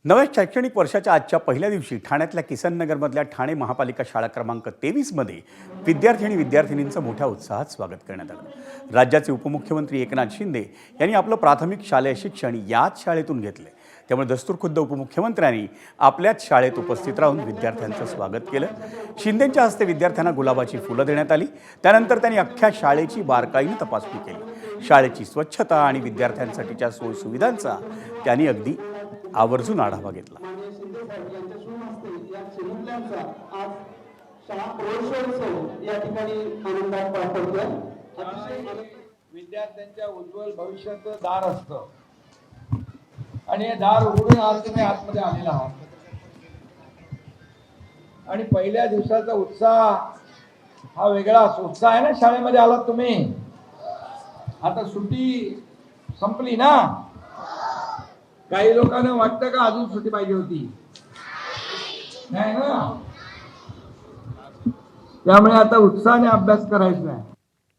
नव्या शैक्षणिक वर्षाच्या आजच्या पहिल्या दिवशी ठाण्यातल्या किसननगरमधल्या ठाणे महापालिका शाळा क्रमांक 23 मध्ये विद्यार्थी आणि विद्यार्थिनींचं मोठ्या उत्साहात स्वागत करण्यात आलं। राज्याचे उपमुख्यमंत्री एकनाथ शिंदे यांनी आपलं प्राथमिक शालेय शिक्षण याच शाळेतून घेतले, त्यामुळे दस्तूरखुद्द उपमुख्यमंत्र्यांनी आपल्याच शाळेत उपस्थित राहून विद्यार्थ्यांचं स्वागत केलं। शिंदेंच्या हस्ते विद्यार्थ्यांना गुलाबाची फुलं देण्यात आली। त्यानंतर त्यांनी अख्ख्या शाळेची बारकाईने तपासणी केली। शाळेची स्वच्छता आणि विद्यार्थ्यांसाठीच्या सोयीसुविधांचा त्यांनी अगदी आवर्जून आढावा घेतला। विद्यार्थ्यांच्या उज्ज्वल भविष्याचं दार असतं आणि हे दार उघडून आज तुम्ही आतमध्ये आलेला आहात आणि पहिल्या दिवसाचा उत्साह हा वेगळाच उत्साह आहे ना। शाळेमध्ये आलात तुम्ही, आता सुट्टी संपली ना। काही लोकांना वाटतं का अजून सुट्टी पाहिजे होती, नाही ना। त्यामुळे आता उत्साहाने अभ्यास करायचा आहे।